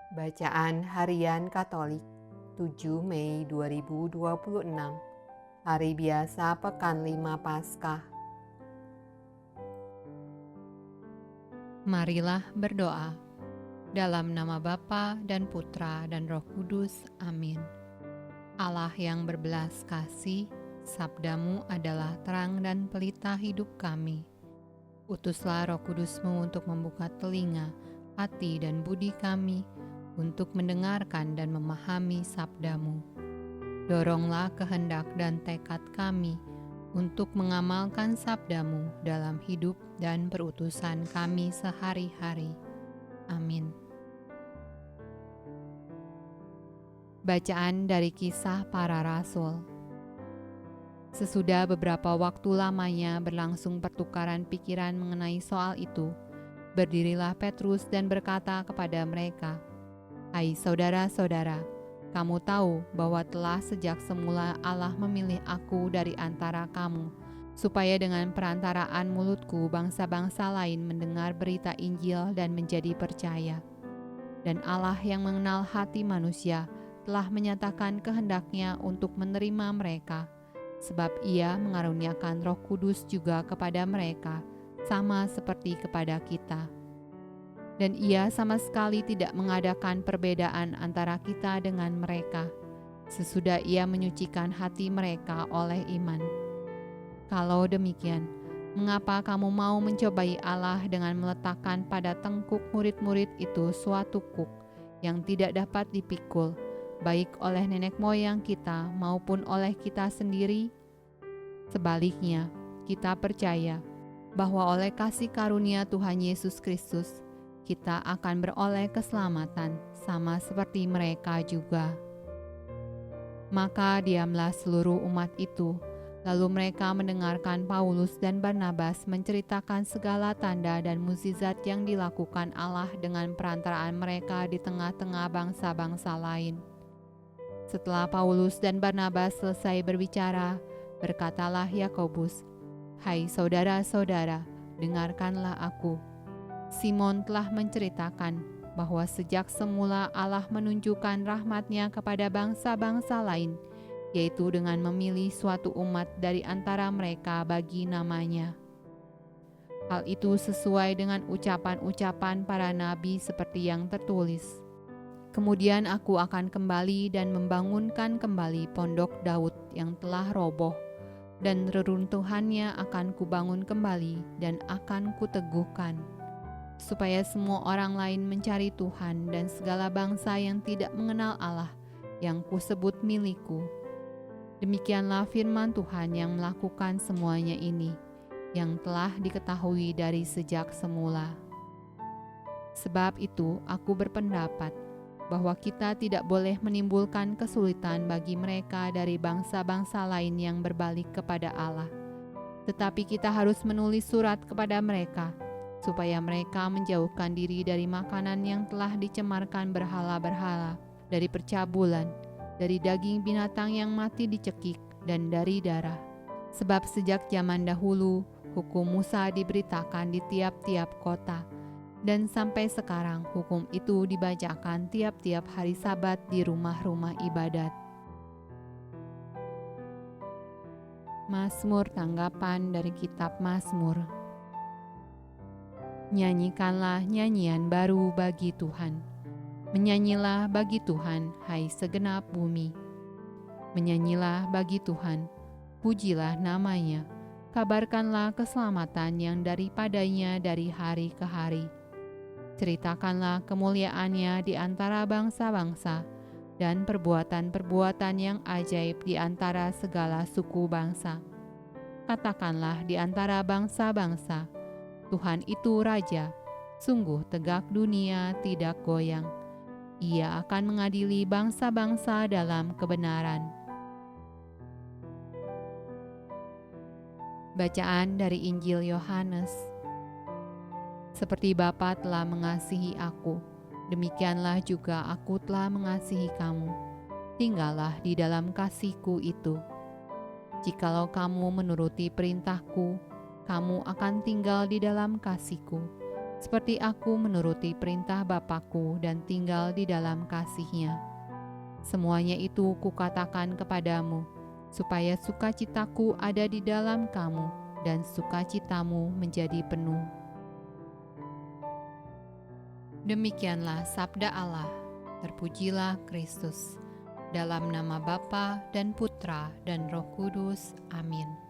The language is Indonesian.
Bacaan Harian Katolik 7 Mei 2026, Hari Biasa Pekan 5 Paskah. Marilah berdoa. Dalam nama Bapa dan Putra dan Roh Kudus. Amin. Allah yang berbelas kasih, sabdamu adalah terang dan pelita hidup kami. Utuslah Roh Kudusmu untuk membuka telinga, hati dan budi kami, untuk mendengarkan dan memahami sabdamu. Doronglah kehendak dan tekad kami untuk mengamalkan sabdamu dalam hidup dan perutusan kami sehari-hari. Amin. Bacaan dari Kisah Para Rasul. Sesudah beberapa waktu lamanya berlangsung pertukaran pikiran mengenai soal itu, berdirilah Petrus dan berkata kepada mereka, "Hai saudara-saudara, kamu tahu bahwa telah sejak semula Allah memilih aku dari antara kamu, supaya dengan perantaraan mulutku bangsa-bangsa lain mendengar berita Injil dan menjadi percaya. Dan Allah yang mengenal hati manusia telah menyatakan kehendaknya untuk menerima mereka, sebab Ia mengaruniakan Roh Kudus juga kepada mereka, sama seperti kepada kita. Dan Ia sama sekali tidak mengadakan perbedaan antara kita dengan mereka, sesudah Ia menyucikan hati mereka oleh iman. Kalau demikian, mengapa kamu mau mencobai Allah dengan meletakkan pada tengkuk murid-murid itu suatu kuk yang tidak dapat dipikul, baik oleh nenek moyang kita maupun oleh kita sendiri? Sebaliknya, kita percaya bahwa oleh kasih karunia Tuhan Yesus Kristus, kita akan beroleh keselamatan sama seperti mereka juga." Maka diamlah seluruh umat itu. Lalu mereka mendengarkan Paulus dan Barnabas menceritakan segala tanda dan mukjizat yang dilakukan Allah dengan perantaraan mereka di tengah-tengah bangsa-bangsa lain. Setelah Paulus dan Barnabas selesai berbicara, berkatalah Yakobus, "Hai saudara-saudara, dengarkanlah aku. Simon telah menceritakan bahwa sejak semula Allah menunjukkan rahmat-Nya kepada bangsa-bangsa lain, yaitu dengan memilih suatu umat dari antara mereka bagi namanya. Hal itu sesuai dengan ucapan-ucapan para nabi seperti yang tertulis. Kemudian aku akan kembali dan membangunkan kembali pondok Daud yang telah roboh, dan reruntuhannya akan kubangun kembali dan akan kuteguhkan, supaya semua orang lain mencari Tuhan dan segala bangsa yang tidak mengenal Allah yang kusebut milikku. Demikianlah firman Tuhan yang melakukan semuanya ini, yang telah diketahui dari sejak semula. Sebab itu aku berpendapat bahwa kita tidak boleh menimbulkan kesulitan bagi mereka dari bangsa-bangsa lain yang berbalik kepada Allah. Tetapi kita harus menulis surat kepada mereka, supaya mereka menjauhkan diri dari makanan yang telah dicemarkan berhala-berhala, dari percabulan, dari daging binatang yang mati dicekik, dan dari darah. Sebab sejak zaman dahulu, hukum Musa diberitakan di tiap-tiap kota, dan sampai sekarang hukum itu dibacakan tiap-tiap hari Sabat di rumah-rumah ibadat." Mazmur tanggapan dari kitab Mazmur. Nyanyikanlah nyanyian baru bagi Tuhan. Menyanyilah bagi Tuhan, hai segenap bumi. Menyanyilah bagi Tuhan, pujilah namanya. Kabarkanlah keselamatan yang daripadanya dari hari ke hari. Ceritakanlah kemuliaannya di antara bangsa-bangsa, dan perbuatan-perbuatan yang ajaib di antara segala suku bangsa. Katakanlah di antara bangsa-bangsa, Tuhan itu Raja, sungguh tegak dunia tidak goyang. Ia akan mengadili bangsa-bangsa dalam kebenaran. Bacaan dari Injil Yohanes. Seperti Bapa telah mengasihi aku, demikianlah juga aku telah mengasihi kamu. Tinggallah di dalam kasih-Ku itu. Jikalau kamu menuruti perintah-Ku, kamu akan tinggal di dalam kasih-Ku, seperti aku menuruti perintah Bapakku dan tinggal di dalam kasih-Nya. Semuanya itu kukatakan kepadamu, supaya sukacitaku ada di dalam kamu, dan sukacitamu menjadi penuh. Demikianlah sabda Allah. Terpujilah Kristus. Dalam nama Bapa dan Putra dan Roh Kudus. Amin.